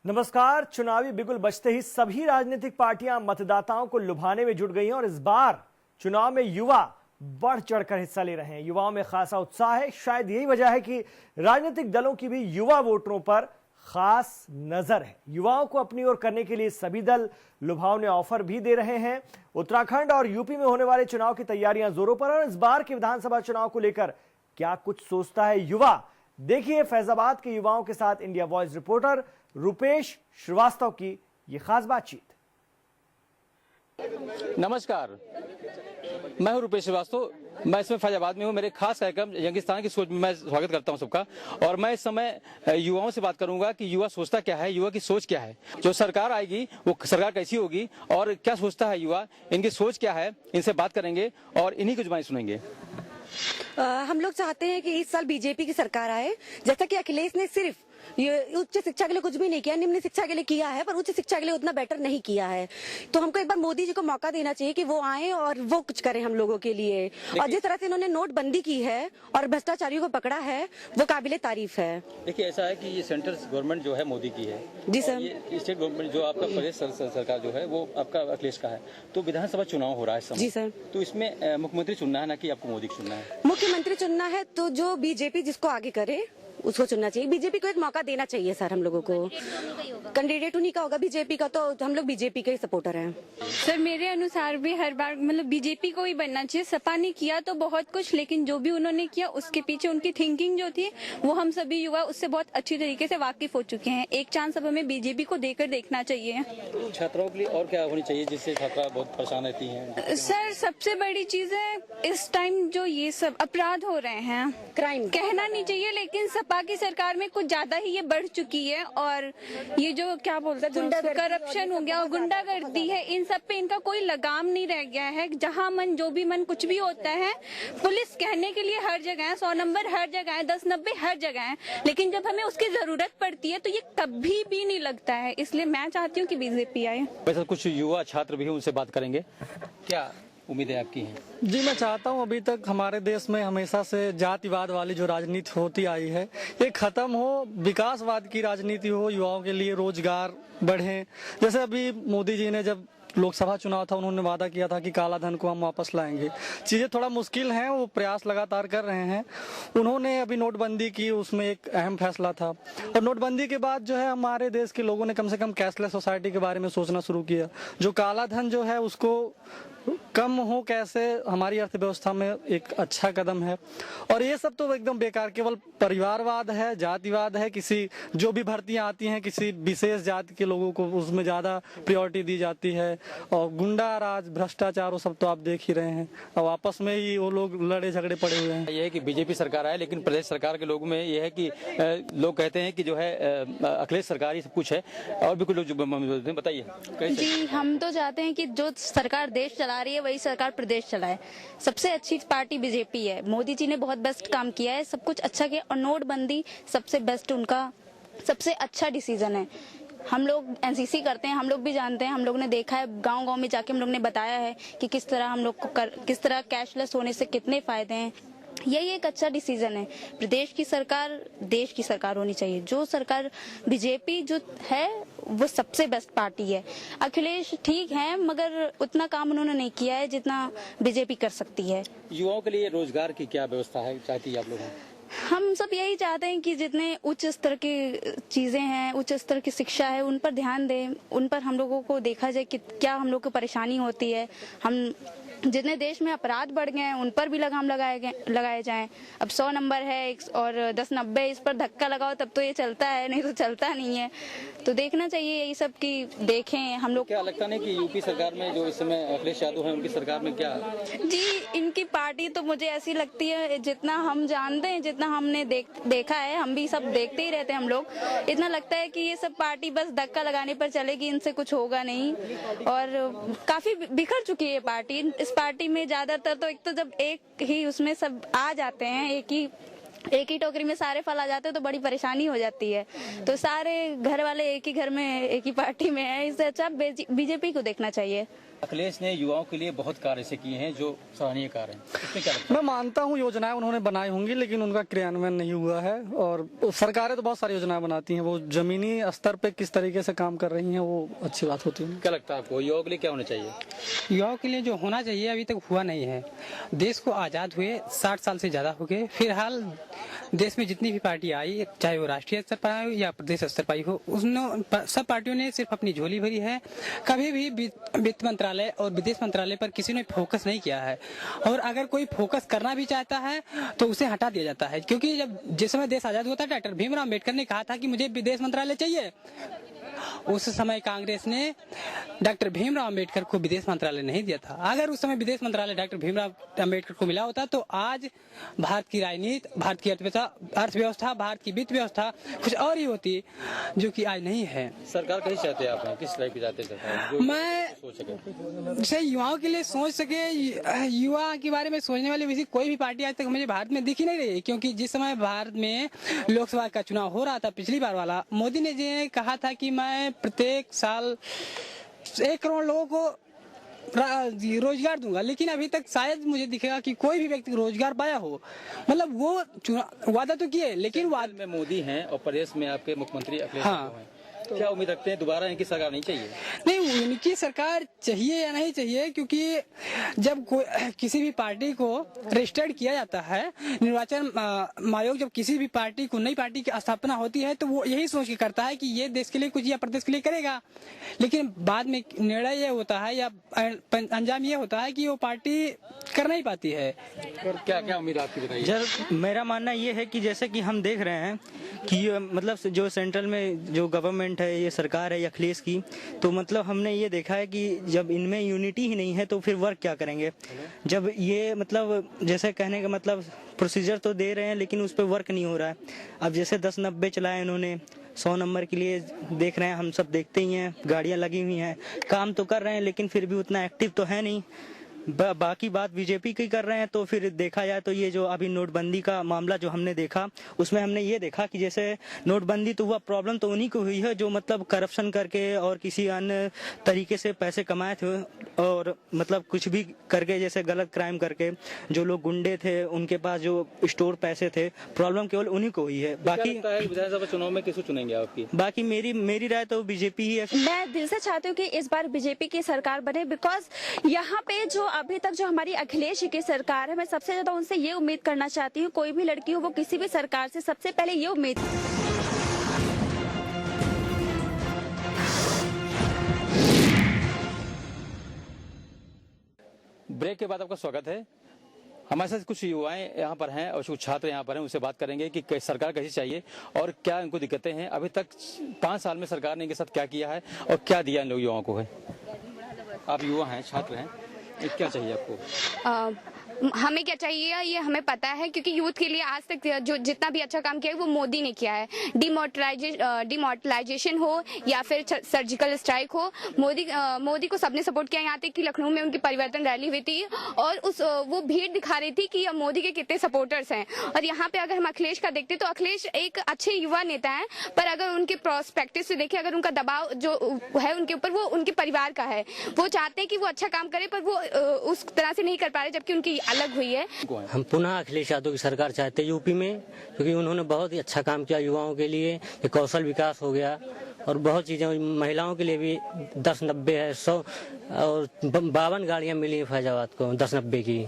नमस्कार। चुनावी बिगुल बजते ही सभी राजनीतिक पार्टियां मतदाताओं को लुभाने में जुट गई हैं और इस बार चुनाव में युवा बढ़ चढ़कर हिस्सा ले रहे हैं। युवाओं में खासा उत्साह है। शायद यही वजह है कि राजनीतिक दलों की भी युवा वोटरों पर खास नजर है। युवाओं को अपनी ओर करने के लिए सभी दल लुभावने ऑफर भी दे रहे हैं। उत्तराखंड और यूपी में होने वाले चुनाव की तैयारियां जोरों पर और इस बार के विधानसभा चुनाव को लेकर क्या कुछ सोचता है युवा, देखिए फैजाबाद के युवाओं के साथ India voice reporter Rupesh Shrivastava की ये खास बातचीत। नमस्कार, मैं हूं रुपेश श्रीवास्तव। मैं इसमें फैजाबाद में हूं। मेरे खास कार्यक्रम यंगिस्तान की सोच में मैं स्वागत करता हूं सबका। और मैं इस समय युवाओं से बात करूंगा कि युवा सोचता क्या है, युवा की सोच क्या है, जो सरकार आएगी वो सरकार कैसी होगी और क्या सोचता है युवा, इनकी सोच क्या है, इनसे बात करेंगे और इन्हीं की जुबानी सुनेंगे। हम लोग चाहते हैं कि इस साल बीजेपी की सरकार आए। जैसा कि अखिलेश ने सिर्फ ये उच्च शिक्षा के लिए कुछ भी नहीं किया, निम्न शिक्षा के लिए किया है, पर उच्च शिक्षा के लिए उतना बेटर नहीं किया है। तो हमको एक बार मोदी जी को मौका देना चाहिए कि वो आए और वो कुछ करें हम लोगों के लिए। और जिस तरह से इन्होंने नोटबंदी की है और भ्रष्टाचारियों को पकड़ा है वो काबिले तारीफ है। देखिए, ऐसा है कि ये सेंट्रल गवर्नमेंट जो है मोदी की है जी सर। ये स्टेट गवर्नमेंट जो आपका प्रदेश सरकार जो है वो आपका अखिलेश का है। तो विधानसभा चुनाव हो रहा है इस समय। जी सर। तो इसमें मुख्यमंत्री चुनना है ना कि आपको मोदी चुनना है? मुख्यमंत्री चुनना है तो जो बीजेपी जिसको आगे करे उसको चुनना चाहिए। बीजेपी को एक मौका देना चाहिए सर। हम लोगों को कैंडिडेट उन्हीं का होगा बीजेपी का, तो हम लोग बीजेपी के सपोर्टर हैं। सर मेरे अनुसार भी हर बार बीजेपी को ही बनना चाहिए। सपा ने किया तो बहुत कुछ, लेकिन जो भी उन्होंने किया उसके पीछे उनकी थिंकिंग जो थी वो हम सभी युवा उससे बहुत अच्छी तरीके से वाकिफ हो चुके हैं। एक चांस अब हमें बीजेपी को देकर देखना चाहिए। छात्राओं के लिए और क्या होनी चाहिए जिससे छात्रा बहुत परेशान रहती हैं? सर सबसे बड़ी चीज है इस टाइम जो ये सब अपराध हो रहे हैं, क्राइम कहना नहीं चाहिए, लेकिन सपा की सरकार में कुछ ज्यादा ही ये बढ़ चुकी है। और ये जो क्या बोलते हैं करप्शन हो गया और गुंडागर्दी है, इन सब पे इनका कोई लगाम नहीं रह गया है। जहां मन जो भी मन कुछ भी होता है, पुलिस कहने के लिए हर जगह है, 100 नंबर हर जगह है, 10-90 हर जगह है, लेकिन जब हमें उसकी जरूरत पड़ती है तो ये कभी भी नहीं लगता है। इसलिए मैं चाहती हूँ कि बीजेपी आए। वैसे कुछ युवा छात्र भी उनसे बात करेंगे, क्या उम्मीदें आपकी हैं? जी, मैं चाहता हूं अभी तक हमारे देश में हमेशा से जातिवाद वाली जो राजनीति होती आई है ये खत्म हो, विकासवाद की राजनीति हो, युवाओं के लिए रोजगार बढ़े। जैसे अभी मोदी जी ने जब लोकसभा चुनाव था उन्होंने वादा किया था कि काला धन को हम वापस लाएंगे। चीजें थोड़ा मुश्किल हैं, वो प्रयास लगातार कर रहे हैं। उन्होंने अभी नोटबंदी की, उसमें एक अहम फैसला था। और नोटबंदी के बाद जो है हमारे देश के लोगों ने कम से कम कैशलेस सोसाइटी के बारे में सोचना शुरू किया। जो काला धन जो है उसको कम हो कैसे, हमारी अर्थव्यवस्था में एक अच्छा कदम है। और ये सब तो एकदम बेकार, केवल परिवारवाद है, जातिवाद है। किसी जो भी भर्तियां आती हैं किसी विशेष जाति के लोगों को उसमें ज्यादा प्रायोरिटी दी जाती है। और गुंडा राज, भ्रष्टाचार, वो सब तो आप देख ही रहे हैं। और आपस में ही वो लोग लड़े झगड़े पड़े हुए हैं। ये है कि बीजेपी सरकार आए, लेकिन प्रदेश सरकार के लोगों में ये है कि लोग कहते हैं कि जो है अखिलेश सरकार ही सब कुछ है। और भी कुछ लोग जो बताइए। जी, हम तो चाहते हैं कि जो सरकार देश चला रही है वही सरकार प्रदेश चलाए। सबसे अच्छी पार्टी बीजेपी है। मोदी जी ने बहुत बेस्ट काम किया है, सब कुछ अच्छा किया। और नोटबंदी सबसे बेस्ट, उनका सबसे अच्छा डिसीजन है। हम लोग एनसीसी करते हैं, हम लोग भी जानते हैं, हम लोग ने देखा है, गांव-गांव में जाके हम लोग ने बताया है कि किस तरह हम लोग को किस तरह कैशलेस होने से कितने फायदे हैं। यही एक अच्छा डिसीजन है। प्रदेश की सरकार देश की सरकार होनी चाहिए। जो सरकार बीजेपी जो है वो सबसे बेस्ट पार्टी है। अखिलेश ठीक है मगर उतना काम उन्होंने नहीं किया है जितना बीजेपी कर सकती है। युवाओं के लिए रोजगार की क्या व्यवस्था है चाहती है आप लोग? हम सब यही चाहते हैं कि जितने उच्च स्तर की चीजें हैं, उच्च स्तर की शिक्षा है, उन पर ध्यान दें। उन पर हम लोगों को देखा जाए कि क्या हम लोग को परेशानी होती है। हम जितने देश में अपराध बढ़ गए हैं उन पर भी लगाम लगाए जाएं। अब 100 नंबर है और 10-90, इस पर धक्का लगाओ तब तो ये चलता है, नहीं तो चलता नहीं है। तो देखना चाहिए यही सब की देखें हम लोग। क्या लगता नहीं कि यूपी सरकार में जो इस समय अखिलेश यादव है उनकी सरकार में क्या? जी, इनकी पार्टी तो मुझे ऐसी लगती है, जितना हम जानते हैं, जितना हमने देखा है, हम भी सब देखते ही रहते हैं हम लोग, इतना लगता है कि ये सब पार्टी बस धक्का लगाने पर चलेगी, इनसे कुछ होगा नहीं। और काफी बिखर चुकी है पार्टी। इस पार्टी में ज्यादातर तो एक तो जब एक ही उसमें सब आ जाते हैं, एक ही एक ही टोकरी में सारे फल आ जाते हैं तो बड़ी परेशानी हो जाती है। तो सारे घर वाले एक ही घर में एक ही पार्टी में है, इससे अच्छा बीजेपी को देखना चाहिए। अखिलेश ने युवाओं के लिए बहुत कार्य ऐसे किए हैं जो सराहनीय कार्य हैं, इसमें क्या लगता मैं मानता हूँ योजनाएं उन्होंने बनाई होंगी, लेकिन उनका क्रियान्वयन नहीं हुआ है। और सरकारें तो बहुत सारी योजनाएं बनाती हैं, वो जमीनी स्तर पे किस तरीके से काम कर रही हैं वो अच्छी बात होती है। क्या लगता है आपको युवाओं के लिए क्या होना चाहिए? युवाओं के लिए जो होना चाहिए अभी तक हुआ नहीं है। देश को आज़ाद हुए 60 साल से ज़्यादा हो गए, फिलहाल देश में जितनी भी पार्टी आई, चाहे वो राष्ट्रीय स्तर पर आई हो या प्रदेश स्तर पर आई हो, उसने सब पार्टियों ने सिर्फ अपनी झोली भरी है। कभी भी वित्त मंत्रालय और विदेश मंत्रालय पर किसी ने फोकस नहीं किया है। और अगर कोई फोकस करना भी चाहता है तो उसे हटा दिया जाता है, क्योंकि जब जिस समय देश आज़ाद हुआ था, डॉक्टर भीमराव अम्बेडकर ने कहा था कि मुझे विदेश मंत्रालय चाहिए। उस समय कांग्रेस ने डॉक्टर भीमराव अम्बेडकर को विदेश मंत्रालय नहीं दिया था। अगर उस समय विदेश मंत्रालय डॉक्टर भीमराव अम्बेडकर को मिला होता तो आज भारत की राजनीति, भारत की अर्थव्यवस्था, भारत की वित्त व्यवस्था कुछ और ही होती, जो कि आज नहीं है। सरकार कैसे चाहते हैं आप, किस टाइप की चाहते हैं सरकार? मैं जैसे युवाओं के लिए सोच सके, युवा के बारे में सोचने वाली वैसी कोई भी पार्टी आज तक मुझे भारत में दिख ही नहीं रही। क्योंकि जिस समय भारत में लोकसभा का चुनाव हो रहा था पिछली बार वाला, मोदी ने जी कहा था कि मैं प्रत्येक साल 1 करोड़ लोगों को रोजगार दूंगा, लेकिन अभी तक शायद मुझे दिखेगा कि कोई भी व्यक्ति रोजगार पाया हो। मतलब वो वादा तो किए, लेकिन में मोदी हैं और प्रदेश में आपके मुख्यमंत्री अखिलेश हाँ। हैं, तो क्या उम्मीद रखते हैं दोबारा इनकी सरकार नहीं चाहिए? नहीं, उनकी सरकार चाहिए या नहीं चाहिए, क्योंकि जब किसी भी पार्टी को रजिस्टर्ड किया जाता है, निर्वाचन आयोग जब किसी भी पार्टी को, नई पार्टी की स्थापना होती है, तो वो यही सोच के करता है कि ये देश के लिए कुछ या प्रदेश के लिए करेगा। लेकिन बाद में निर्णय ये होता है या अंजाम ये होता है कि वो पार्टी कर नहीं पाती है। क्या क्या उम्मीद आपकी बताइए? मेरा मानना ये है कि जैसे कि हम देख रहे हैं कि मतलब जो सेंट्रल में जो गवर्नमेंट है, ये सरकार है अखिलेश की, तो मतलब हमने ये देखा है कि जब इनमें यूनिटी ही नहीं है तो फिर वर्क क्या करेंगे? जब ये मतलब जैसे कहने का मतलब प्रोसीजर तो दे रहे हैं लेकिन उस पर वर्क नहीं हो रहा है। अब जैसे 10-90 चलाए इन्होंने, 100 नंबर के लिए देख रहे हैं, हम सब देखते ही हैं, गाड़ियां लगी हुई हैं, काम तो कर रहे हैं लेकिन फिर भी उतना एक्टिव तो है नहीं। बाकी बात बीजेपी की कर रहे हैं, तो फिर देखा जाए तो ये जो अभी नोटबंदी का मामला जो हमने देखा, उसमें हमने ये देखा कि जैसे नोटबंदी तो हुआ, प्रॉब्लम तो उन्हीं को हुई है जो मतलब करप्शन करके और किसी अन्य तरीके से पैसे कमाए थे, और मतलब कुछ भी करके, जैसे गलत क्राइम करके जो लोग गुंडे थे उनके पास जो स्टोर पैसे थे, प्रॉब्लम केवल उन्हीं को हुई है। बाकी विधानसभा चुनाव में किसको चुनेंगे आपकी? बाकी मेरी राय तो बीजेपी ही है। मैं दिल से चाहती हूँ कि इस बार बीजेपी की सरकार बने, बिकॉज यहाँ पे जो अभी तक जो हमारी अखिलेश की सरकार है, मैं सबसे ज्यादा उनसे ये उम्मीद करना चाहती हूँ, कोई भी लड़की हो वो किसी भी सरकार से सबसे पहले ये उम्मीद। ब्रेक के बाद आपका स्वागत है। हमारे साथ कुछ युवाएं यहाँ पर हैं और कुछ छात्र यहाँ पर हैं, उनसे बात करेंगे कि सरकार कैसी चाहिए और क्या इनको दिक्कतें हैं। अभी तक 5 साल में सरकार ने इनके साथ क्या किया है और क्या दिया इन लोग युवाओं को है। आप युवा हैं, छात्र हैं, क्या चाहिए आपको? हमें क्या चाहिए ये हमें पता है, क्योंकि यूथ के लिए आज तक जो जितना भी अच्छा काम किया है वो मोदी ने किया है। डिमोनेटाइजेशन हो या फिर सर्जिकल स्ट्राइक हो, मोदी को सबने सपोर्ट किया। यहाँ तक कि लखनऊ में उनकी परिवर्तन रैली हुई थी और वो भीड़ दिखा रही थी कि मोदी के कितने सपोर्टर्स हैं। और यहाँ पे अगर हम अखिलेश का देखते तो अखिलेश एक अच्छे युवा नेता हैं, पर अगर उनके प्रोस्पेक्टिव से देखें, अगर उनका दबाव जो है उनके ऊपर, वो उनके परिवार का है। वो चाहते हैं कि वो अच्छा काम करे, पर वो उस तरह से नहीं कर पा रहे, जबकि उनकी अलग हुई है। हम पुनः अखिलेश यादव की सरकार चाहते हैं यूपी में, क्योंकि उन्होंने बहुत ही अच्छा काम किया युवाओं के लिए। कौशल विकास हो गया और बहुत चीजें, महिलाओं के लिए भी 10-90 है, 100 और 52 गाड़ियां मिली फैजाबाद को 10-90 की।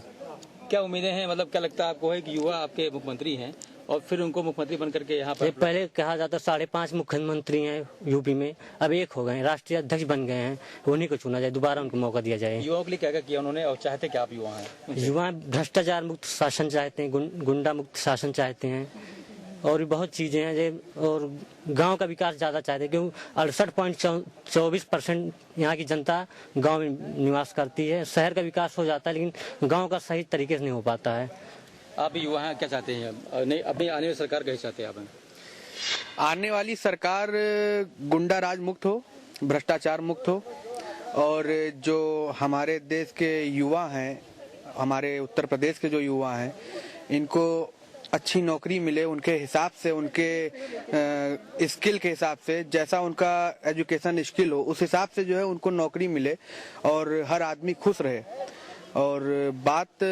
क्या उम्मीदें हैं, मतलब क्या लगता है आपको है कि युवा आपके मुख्यमंत्री हैं और फिर उनको मुख्यमंत्री बनकर के यहाँ पर? पहले कहा जाता 5.5 मुख्यमंत्री हैं यूपी में, अब 1 हो गए, राष्ट्रीय अध्यक्ष बन गए हैं, उन्हीं को चुना जाए, दोबारा उनको मौका दिया जाए। युवाओं के लिए क्या क्या किया उन्होंने और चाहते क्या आप युवा हैं? युवा भ्रष्टाचार मुक्त शासन चाहते हैं, गुंडा मुक्त शासन चाहते हैं और भी बहुत चीजें हैं, और गांव का विकास ज्यादा चाहते हैं, क्योंकि 68.24% यहाँ की जनता गांव में निवास करती है। शहर का विकास हो जाता है लेकिन गांव का सही तरीके से नहीं हो पाता है। आप भी युवा हैं, क्या चाहते हैं? नहीं, अपनी आने वाली सरकार कैसे चाहते हैं आप? आने वाली सरकार गुंडा राज मुक्त हो, भ्रष्टाचार मुक्त हो, और जो हमारे देश के युवा हैं, हमारे उत्तर प्रदेश के जो युवा हैं, इनको अच्छी नौकरी मिले उनके हिसाब से, उनके स्किल के हिसाब से, जैसा उनका एजुकेशन स्किल हो उस हिसाब से जो है उनको नौकरी मिले और हर आदमी खुश रहे। और बात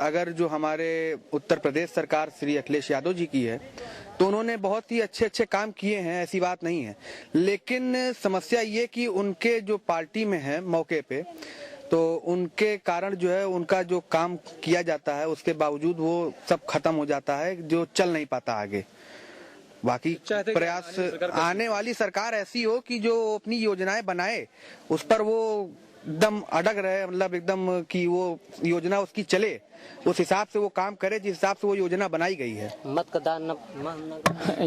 अगर जो हमारे उत्तर प्रदेश सरकार श्री अखिलेश यादव जी की है तो उन्होंने बहुत ही अच्छे अच्छे काम किए हैं, ऐसी बात नहीं है। लेकिन समस्या ये कि उनके जो पार्टी में है मौके पे, तो उनके कारण जो है उनका जो काम किया जाता है उसके बावजूद वो सब खत्म हो जाता है, जो चल नहीं पाता आगे। बाकी प्रयास आने वाली सरकार ऐसी हो कि जो अपनी योजनाएं बनाए उस पर वो एकदम अड़ग रहे, मतलब एकदम कि वो योजना उसकी चले, उस हिसाब से वो काम करे जिस हिसाब से वो योजना बनाई गई है।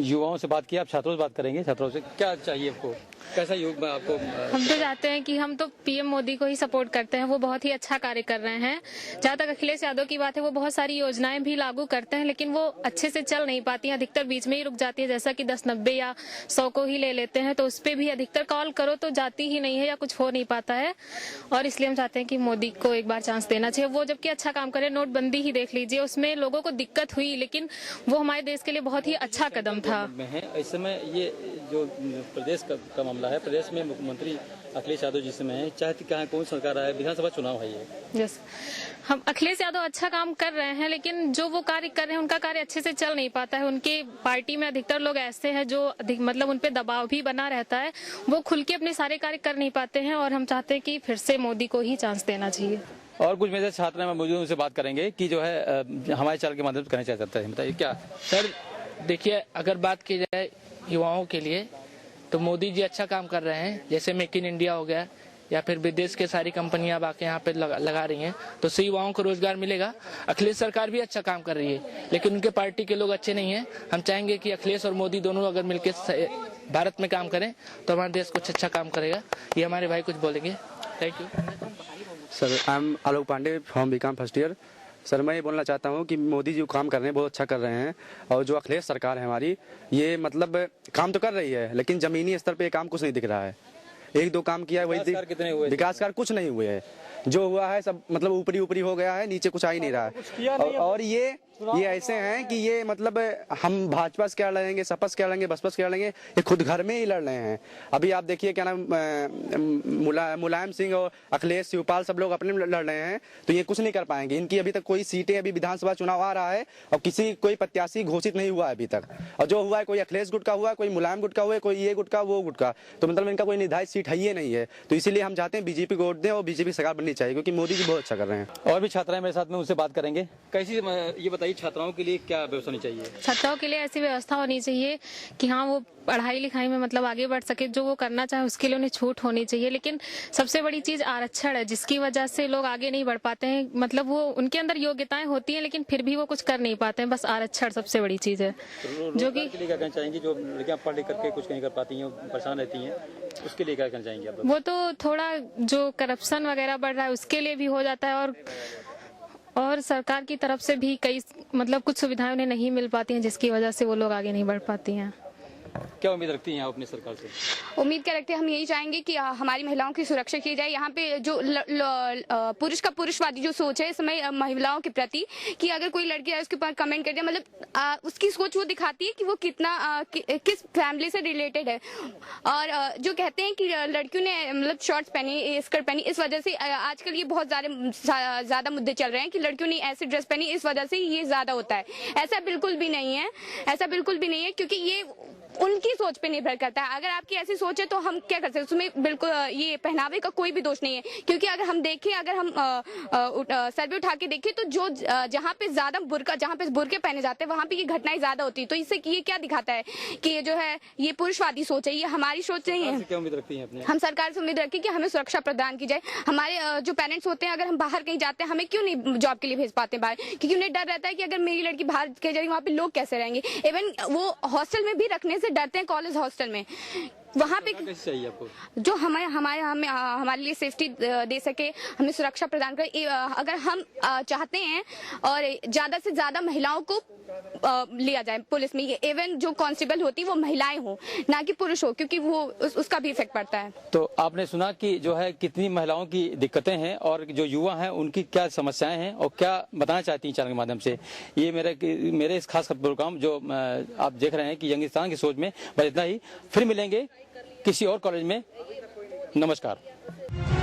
युवाओं से बात की, आप छात्रों से बात करेंगे। छात्रों से क्या चाहिए आपको, कैसा योग में आपको? हम तो चाहते हैं कि हम तो पीएम मोदी को ही सपोर्ट करते हैं, वो बहुत ही अच्छा कार्य कर रहे हैं। जहाँ तक अखिलेश यादव की बात है, वो बहुत सारी योजनाएं भी लागू करते हैं लेकिन वो अच्छे से चल नहीं पाती हैं, अधिकतर बीच में ही रुक जाती है। जैसा कि 10-90 या 100 को ही ले लेते हैं तो उस पर भी अधिकतर कॉल करो तो जाती ही नहीं है या कुछ हो नहीं पाता है। और इसलिए हम चाहते हैं कि मोदी को एक बार चांस देना चाहिए। वो जबकि अच्छा काम करे, नोटबंदी ही देख लीजिए, उसमें लोगों को दिक्कत हुई लेकिन वो हमारे देश के लिए बहुत ही अच्छा कदम था। इस समय ये जो प्रदेश का मामला है, प्रदेश में मुख्यमंत्री अखिलेश यादव जी समय है, चाहे क्या कौन सरकार आए, विधानसभा चुनाव है ये। यस, हम अखिलेश यादव अच्छा काम कर रहे हैं लेकिन जो वो कार्य कर रहे हैं उनका कार्य अच्छे से चल नहीं पाता है। उनके पार्टी में अधिकतर लोग ऐसे हैं जो मतलब उनपे दबाव भी बना रहता है, वो खुल के अपने सारे कार्य कर नहीं पाते हैं। और हम चाहते हैं कि फिर से मोदी को ही चांस देना चाहिए। और कुछ मेरे छात्र हैं मौजूद, उनसे बात करेंगे कि जो है हमारे चैनल के माध्यम से कहना चाहते हैं। बताइए क्या सर। देखिए, अगर बात की जाए युवाओं के लिए तो मोदी जी अच्छा काम कर रहे हैं। जैसे मेक इन इंडिया हो गया या फिर विदेश के सारी कंपनियां आके यहाँ पे लगा रही हैं तो उससे युवाओं को रोजगार मिलेगा। अखिलेश सरकार भी अच्छा काम कर रही है लेकिन उनके पार्टी के लोग अच्छे नहीं हैं। हम चाहेंगे कि अखिलेश और मोदी दोनों अगर मिलकर भारत में काम करें तो हमारा देश कुछ अच्छा काम करेगा। ये हमारे भाई कुछ बोलेंगे। Thank you sir. I am Alok Pandey from BCom first year. Sir, मैं ये बोलना चाहता हूँ कि मोदी जी काम कर रहे हैं, बहुत अच्छा कर रहे हैं। और जो अखिलेश सरकार है हमारी, ये मतलब काम तो कर रही है लेकिन जमीनी स्तर पे ये काम कुछ नहीं दिख रहा है। 1-2 काम किया है, वही विकास कार्य कुछ नहीं हुए हैं। जो हुआ है सब मतलब ऊपरी ऊपरी हो गया है, नीचे कुछ आ ही नहीं रहा है। और ये ऐसे हैं कि ये मतलब हम भाजपा से क्या लड़ेंगे, सपा से क्या लड़ेंगे, बसपा से क्या लड़ेंगे, ये खुद घर में ही लड़ रहे हैं। अभी आप देखिए क्या नाम मुलायम सिंह और अखिलेश, शिवपाल सब लोग अपने लड़ रहे हैं तो ये कुछ नहीं कर पाएंगे। इनकी अभी तक कोई सीटें, अभी विधानसभा चुनाव आ रहा है और कोई प्रत्याशी घोषित नहीं हुआ अभी तक। और जो हुआ है कोई अखिलेश गुट का हुआ, कोई मुलायम गुट का हुआ, कोई ये गुट का, वो गुट का, तो मतलब इनका कोई निर्धारित सीट है ही नहीं है। तो इसीलिए हम चाहते हैं बीजेपी को वोट दें और बीजेपी सरकार बननी चाहिए क्योंकि मोदी जी बहुत अच्छा कर रहे हैं। और भी छात्रा है मेरे साथ में, उनसे बात करेंगे। कैसी ये बताइए, छात्राओं के लिए क्या व्यवस्था होनी चाहिए? छात्राओं के लिए ऐसी व्यवस्था होनी चाहिए कि हाँ वो पढ़ाई लिखाई में मतलब आगे बढ़ सके, जो वो करना चाहे उसके लिए उन्हें छूट होनी चाहिए। लेकिन सबसे बड़ी चीज आरक्षण है जिसकी वजह से लोग आगे नहीं बढ़ पाते हैं। मतलब वो उनके अंदर योग्यताएं होती हैं लेकिन फिर भी वो कुछ कर नहीं पाते हैं। बस आरक्षण सबसे बड़ी चीज है जो कि क्या कहना चाहेंगी, जो लड़कियां पढ़ लिख करके कुछ नहीं कर पाती हैं, परेशान रहती हैं, उसके लिए क्या कहना चाहेंगे आप? वो तो थोड़ा जो करप्शन वगैरह बढ़ रहा है उसके लिए भी हो जाता है और सरकार की तरफ से भी कई मतलब कुछ सुविधाएं उन्हें नहीं मिल पाती हैं जिसकी वजह से वो लोग आगे नहीं बढ़ पाती हैं। क्या उम्मीद रखती हैं आप अपनी सरकार से? उम्मीद क्या रखते हैं, हम यही चाहेंगे कि हमारी महिलाओं की सुरक्षा की जाए। यहाँ पे जो पुरुष का पुरुषवादी जो सोच है इस समय महिलाओं के प्रति, कि अगर कोई लड़की है उसके ऊपर कमेंट कर दिया, मतलब उसकी सोच वो दिखाती है कि वो कितना किस फैमिली से रिलेटेड है। और जो कहते हैं कि लड़कियों ने मतलब शॉर्ट्स पहनी, स्कर्ट पहनी, इस वजह से आजकल ये बहुत ज्यादा मुद्दे चल रहे हैं कि लड़कियों ने ऐसी ड्रेस पहनी, इस वजह से ये ज्यादा होता है। ऐसा बिल्कुल भी नहीं है, ऐसा बिल्कुल भी नहीं है, क्योंकि ये उनकी सोच पे निर्भर करता है। अगर आपकी ऐसी सोच है तो हम क्या कर सकते हैं, उसमें बिल्कुल ये पहनावे का कोई भी दोष नहीं है। क्योंकि अगर हम देखें, अगर हम सर्वे उठा के देखें तो जो जहाँ पे ज्यादा जहाँ पे बुरके पहने जाते हैं वहाँ पे ये घटनाएं ज्यादा होती है। तो इससे ये क्या दिखाता है कि ये जो है ये पुरुषवादी सोच है, ये हमारी सोच नहीं है। क्या उम्मीद रखती हैं अपने? हम सरकार से उम्मीद रखें कि हमें सुरक्षा प्रदान की जाए। हमारे जो पेरेंट्स होते हैं, अगर हम बाहर कहीं जाते हैं, हमें क्यों नहीं जॉब के लिए भेज पाते बाहर, क्योंकि उन्हें डर रहता है कि अगर मेरी लड़की बाहर के जाएगी वहाँ पे लोग कैसे रहेंगे। इवन वो हॉस्टल में भी रखने से डरते हैं, कॉलेज हॉस्टल में, वहाँ पे कैसे चाहिए आपको? जो हमारे लिए सेफ्टी दे सके, हमें सुरक्षा प्रदान करे। अगर हम चाहते हैं और ज्यादा से ज्यादा महिलाओं को लिया जाए पुलिस में, इवन जो कांस्टेबल होती वो महिलाएं हो, ना कि पुरुष हो, क्योंकि वो उसका भी इफेक्ट पड़ता है। तो आपने सुना कि जो है कितनी महिलाओं की दिक्कतें हैं और जो युवा हैं उनकी क्या समस्याएं हैं और क्या बताना चाहती हैं चैनल के माध्यम से। ये मेरे इस खास प्रोग्राम जो आप देख रहे हैं कि यंगिस्तान की सोच में, बस इतना ही। फिर मिलेंगे किसी और कॉलेज में। नमस्कार।